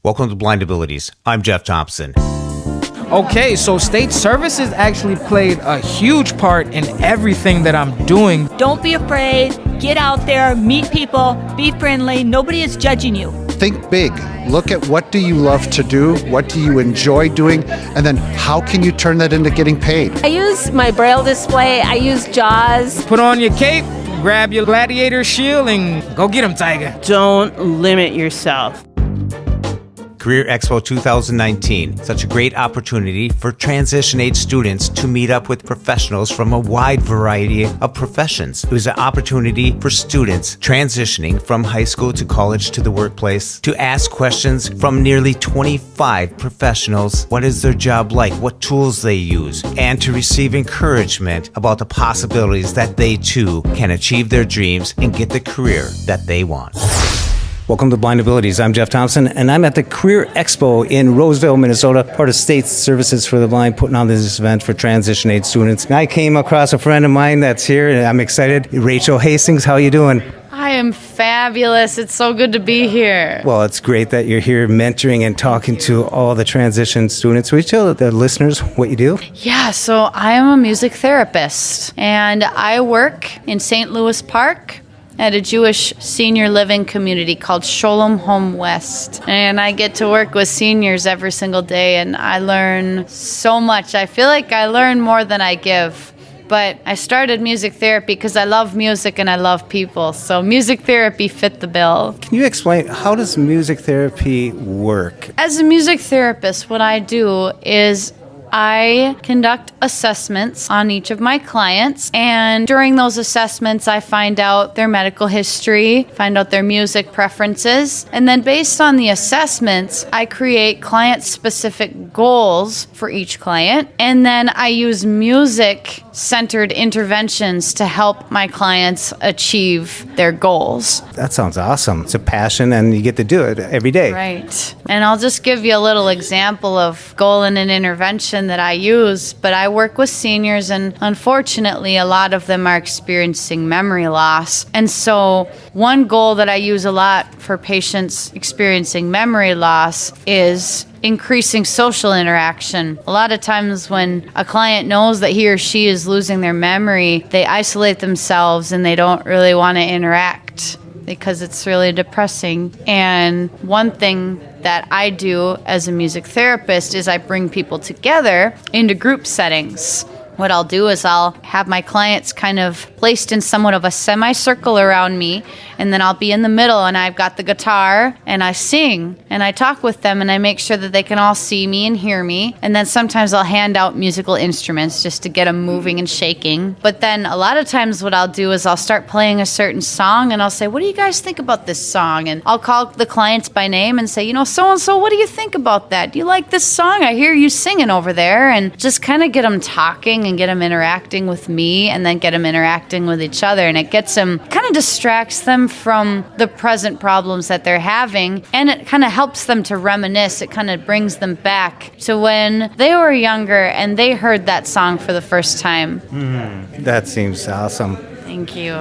Welcome to Blind Abilities. I'm Jeff Thompson. Okay, so state services actually played a huge part in everything that I'm doing. Don't be afraid. Get out there, meet people, be friendly. Nobody is judging you. Think big. Look at what do you love to do, what do you enjoy doing, and then how can you turn that into getting paid? I use my Braille display, I use JAWS. Put on your cape, grab your gladiator shield, and go get 'em, Tiger. Don't limit yourself. Career Expo 2019, such a great opportunity for transition age students to meet up with professionals from a wide variety of professions. It was an opportunity for students transitioning from high school to college to the workplace to ask questions from nearly 25 professionals. What is their job like? What tools they use? And to receive encouragement about the possibilities that they too can achieve their dreams and get the career that they want. Welcome to Blind Abilities. I'm Jeff Thompson, and I'm at the Career Expo in Roseville, Minnesota, part of State Services for the Blind, putting on this event for transition age students. And I came across a friend of mine that's here, and I'm excited. Rachel Hastings, how you doing? I am fabulous. It's so good to be here. Well, it's great that you're here mentoring and talking to all the transition students. Will you tell the listeners what you do? Yeah, so I am a music therapist, and I work in St. Louis Park at a Jewish senior living community called Sholom Home West. And I get to work with seniors every single day, and I learn so much. I feel like I learn more than I give. But I started music therapy because I love music and I love people. So music therapy fit the bill. Can you explain, how does music therapy work? As a music therapist, what I do is I conduct assessments on each of my clients, and during those assessments I find out their medical history, find out their music preferences, and then based on the assessments I create client-specific goals for each client, and then I use music-centered interventions to help my clients achieve their goals. That sounds awesome. It's a passion and you get to do it every day. Right. And I'll just give you a little example of goal and an intervention that I use, but I work with seniors, and unfortunately a lot of them are experiencing memory loss. And so one goal that I use a lot for patients experiencing memory loss is increasing social interaction. A lot of times when a client knows that he or she is losing their memory, they isolate themselves and they don't really want to interact because it's really depressing. And one thing that I do as a music therapist is I bring people together into group settings. What I'll do is I'll have my clients kind of placed in somewhat of a semicircle around me, and then I'll be in the middle, and I've got the guitar, and I sing, and I talk with them, and I make sure that they can all see me and hear me. And then sometimes I'll hand out musical instruments just to get them moving and shaking. But then a lot of times what I'll do is I'll start playing a certain song, and I'll say, what do you guys think about this song? And I'll call the clients by name and say, you know, so-and-so, what do you think about that? Do you like this song? I hear you singing over there. And just kind of get them talking and get them interacting with me, and then get them interacting with each other. And it gets them, kind of distracts them from the present problems that they're having, and it kind of helps them to reminisce. It kind of brings them back to when they were younger and they heard that song for the first time. That seems awesome. Thank you.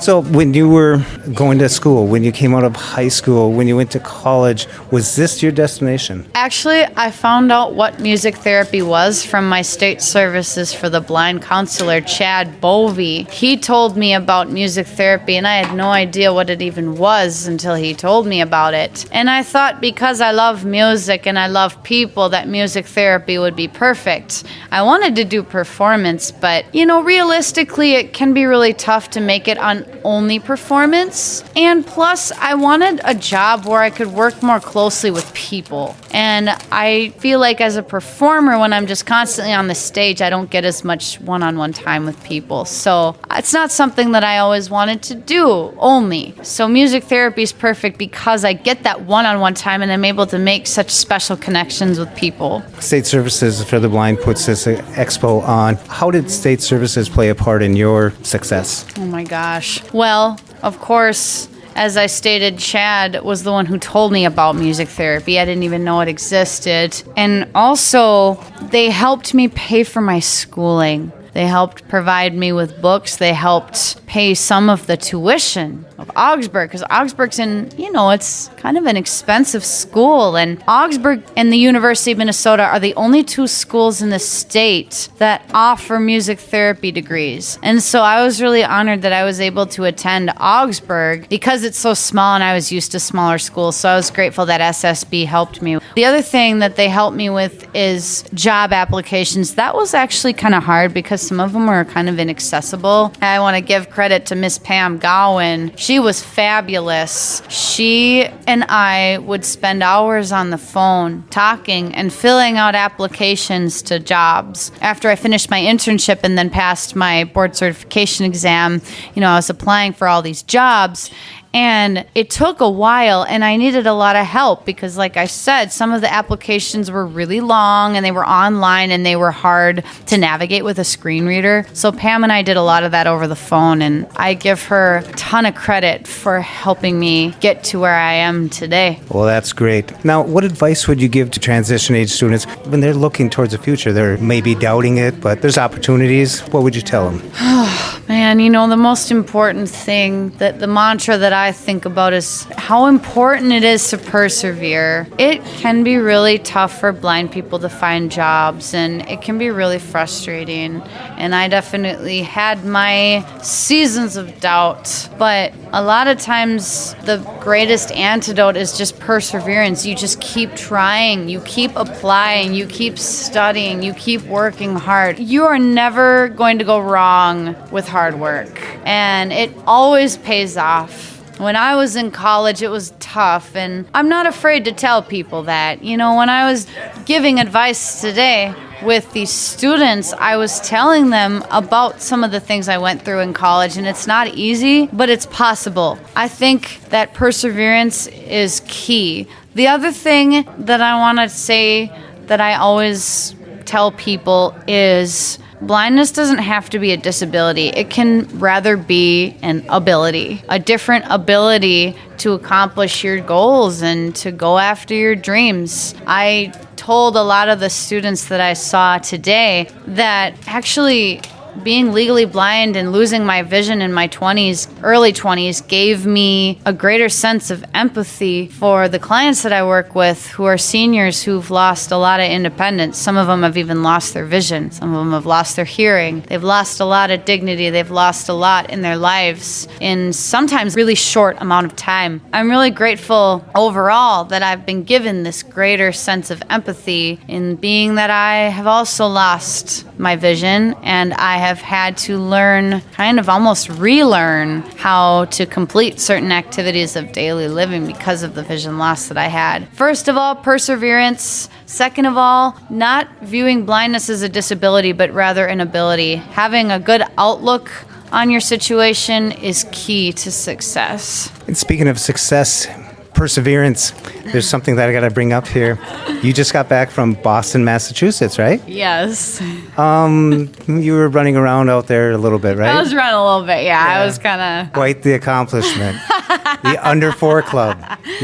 So when you were going to school, when you came out of high school, when you went to college, was this your destination? Actually, I found out what music therapy was from my state services for the blind counselor, Chad Bovey. He told me about music therapy, and I had no idea what it even was until he told me about it. And I thought because I love music and I love people that music therapy would be perfect. I wanted to do performance, but, you know, realistically, it can be really tough to make it on only performance. And plus, I wanted a job where I could work more closely with people. And I feel like as a performer, when I'm just constantly on the stage, I don't get as much one-on-one time with people. So it's not something that I always wanted to do only. So music therapy is perfect because I get that one-on-one time and I'm able to make such special connections with people. State Services for the Blind puts this expo on. How did State Services play a part in your success? Oh my gosh. Well, of course, as I stated, Chad was the one who told me about music therapy. I didn't even know it existed. And also, they helped me pay for my schooling. They helped provide me with books. They helped pay some of the tuition. of Augsburg, because Augsburg's it's kind of an expensive school. And Augsburg and the University of Minnesota are the only two schools in the state that offer music therapy degrees. And so I was really honored that I was able to attend Augsburg because it's so small and I was used to smaller schools. So I was grateful that SSB helped me. The other thing that they helped me with is job applications. That was actually kind of hard because some of them were kind of inaccessible. I want to give credit to Miss Pam Gowan. She was fabulous. She and I would spend hours on the phone talking and filling out applications to jobs. After I finished my internship and then passed my board certification exam, I was applying for all these jobs. And it took a while, and I needed a lot of help because, like I said, some of the applications were really long, and they were online, and they were hard to navigate with a screen reader. So Pam and I did a lot of that over the phone, and I give her a ton of credit for helping me get to where I am today. Well, that's great. Now, what advice would you give to transition age students when they're looking towards the future? They're maybe doubting it, but there's opportunities. What would you tell them? Man, the most important thing, that the mantra that I think about is how important it is to persevere. It can be really tough for blind people to find jobs, and it can be really frustrating. And I definitely had my seasons of doubt, but a lot of times the greatest antidote is just perseverance. You just keep trying, you keep applying, you keep studying, you keep working hard. You are never going to go wrong with hard work, and it always pays off. When I was in college, it was tough, and I'm not afraid to tell people that. When I was giving advice today with these students, I was telling them about some of the things I went through in college, and it's not easy, but it's possible. I think that perseverance is key. The other thing that I want to say that I always tell people is blindness doesn't have to be a disability. It can rather be an ability, a different ability to accomplish your goals and to go after your dreams. I told a lot of the students that I saw today that actually being legally blind and losing my vision in my early 20s, gave me a greater sense of empathy for the clients that I work with who are seniors who've lost a lot of independence. Some of them have even lost their vision. Some of them have lost their hearing. They've lost a lot of dignity. They've lost a lot in their lives in sometimes really short amount of time. I'm really grateful overall that I've been given this greater sense of empathy in being that I have also lost my vision, and I have had to learn, kind of almost relearn, how to complete certain activities of daily living because of the vision loss that I had. First of all, perseverance. Second of all, not viewing blindness as a disability, but rather an ability. Having a good outlook on your situation is key to success. And speaking of success, perseverance, there's something that I got to bring up here. You just got back from Boston, Massachusetts, right? Yes. You were running around out there a little bit, right? I was running a little bit, yeah. I was kind of... Quite the accomplishment. The Under 4 Club.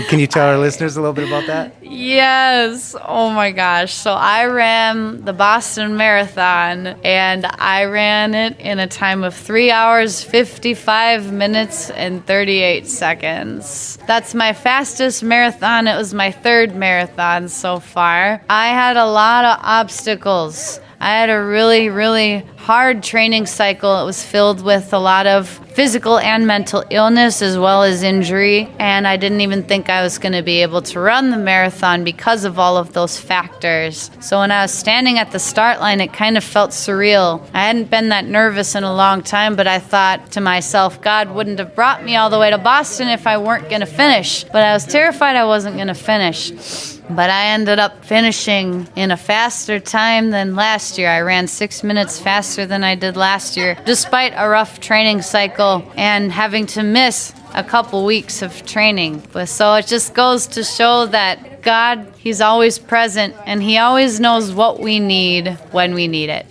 Can you tell our listeners a little bit about that? Yes. Oh my gosh. So I ran the Boston Marathon, and I ran it in a time of 3 hours, 55 minutes, and 38 seconds. That's my fastest marathon. It was my third marathon so far. I had a lot of obstacles. I had a really, really hard training cycle. It was filled with a lot of physical and mental illness as well as injury, and I didn't even think I was going to be able to run the marathon because of all of those factors. So when I was standing at the start line, it kind of felt surreal. I hadn't been that nervous in a long time, but I thought to myself, God wouldn't have brought me all the way to Boston if I weren't going to finish. But I was terrified I wasn't going to finish. But I ended up finishing in a faster time than last year. I ran 6 minutes faster than I did last year, despite a rough training cycle and having to miss a couple weeks of training. So it just goes to show that God, He's always present, and He always knows what we need when we need it.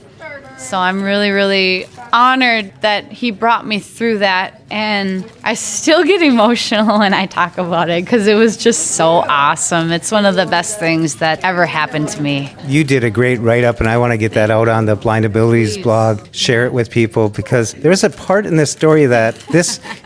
So I'm really, really honored that He brought me through that, And I still get emotional when I talk about it because it was just so awesome. It's one of the best things that ever happened to me. You did a great write-up, and I want to get that out on the Blind Abilities blog, share it with people, because there's a part in this story that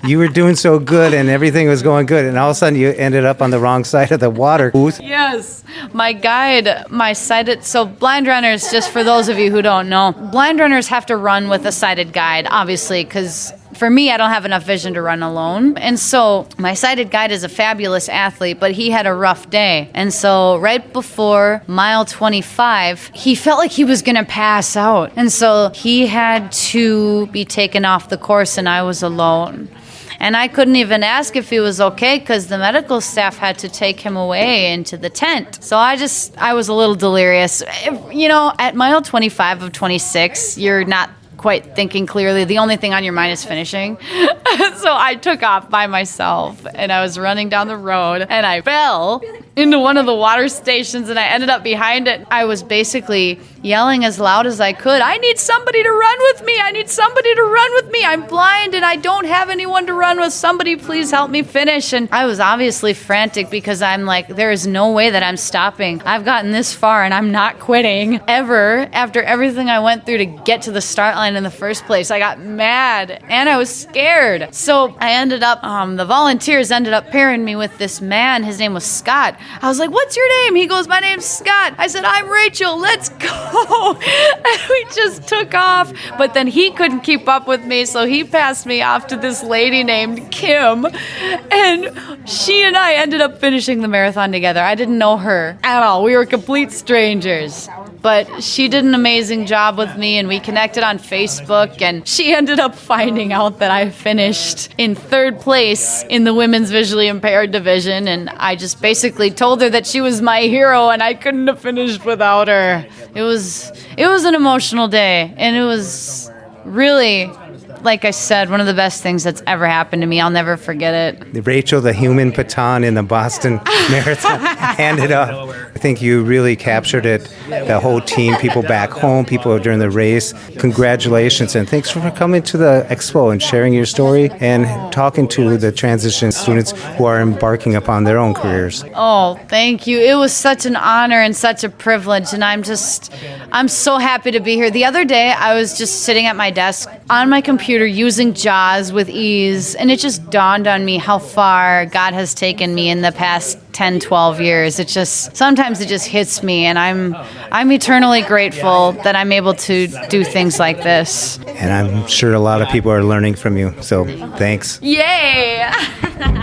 you were doing so good and everything was going good, and all of a sudden you ended up on the wrong side of the water. Yes. My guide, my sighted, so blind runners, just for those of you who don't know, blind runners have to run with a sighted guide, obviously, because for me, I don't have enough vision to run alone. And so my sighted guide is a fabulous athlete, but he had a rough day. And so right before mile 25, he felt like he was going to pass out. And so he had to be taken off the course, and I was alone. And I couldn't even ask if he was okay because the medical staff had to take him away into the tent. So I was a little delirious. At mile 25 of 26, you're not quite thinking clearly. The only thing on your mind is finishing. So I took off by myself, and I was running down the road, and I fell into one of the water stations, and I ended up behind it. I was basically yelling as loud as I could, I need somebody to run with me. I need somebody to run with me. I'm blind, and I don't have anyone to run with. Somebody please help me finish. And I was obviously frantic because I'm like, there is no way that I'm stopping. I've gotten this far, and I'm not quitting ever. After everything I went through to get to the start line in the first place, I got mad, and I was scared. So I ended up, the volunteers ended up pairing me with this man. His name was Scott. I was like, what's your name? He goes, my name's Scott. I said, I'm Rachel. Let's go. And we just took off. But then he couldn't keep up with me, so he passed me off to this lady named Kim. And she and I ended up finishing the marathon together. I didn't know her at all. We were complete strangers. But she did an amazing job with me, and we connected on Facebook, and she ended up finding out that I finished in third place in the women's visually impaired division, and I just basically told her that she was my hero and I couldn't have finished without her. It was an emotional day, and it was really, like I said, one of the best things that's ever happened to me. I'll never forget it. Rachel, the human baton in the Boston Marathon, handed up. I think you really captured it. The whole team, people back home, people during the race. Congratulations, and thanks for coming to the expo and sharing your story and talking to the transition students who are embarking upon their own careers. Oh, thank you. It was such an honor and such a privilege, and I'm so happy to be here. The other day, I was just sitting at my desk on my computer using JAWS with ease, and it just dawned on me how far God has taken me in the past 10, 12 years. Sometimes it just hits me, and I'm eternally grateful that I'm able to do things like this. And I'm sure a lot of people are learning from you, so thanks. Yay!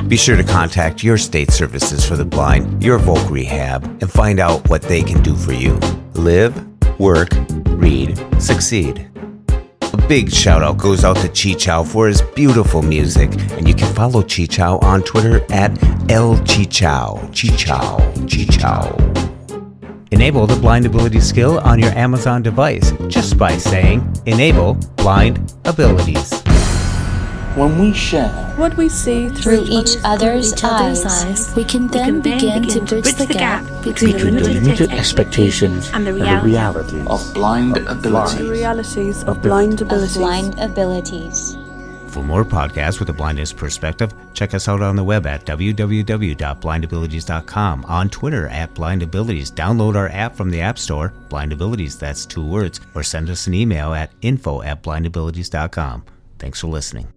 Be sure to contact your state services for the blind, your voc rehab, and find out what they can do for you. Live, work, read, succeed. A big shout out goes out to Chi Chow for his beautiful music, and you can follow Chi Chow on Twitter at LChichow. Chi Chow, Chi Chow. Enable the blind ability skill on your Amazon device just by saying Enable Blind Abilities. When we share what we see through each other's eyes, we can then begin to bridge the gap between the limited expectations and the reality of blind abilities. The realities of blind abilities. For more podcasts with a blindness perspective, check us out on the web at www.blindabilities.com, on Twitter at blindabilities. Download our app from the App Store, blindabilities, that's 2 words, or send us an email at info@blindabilities.com. Thanks for listening.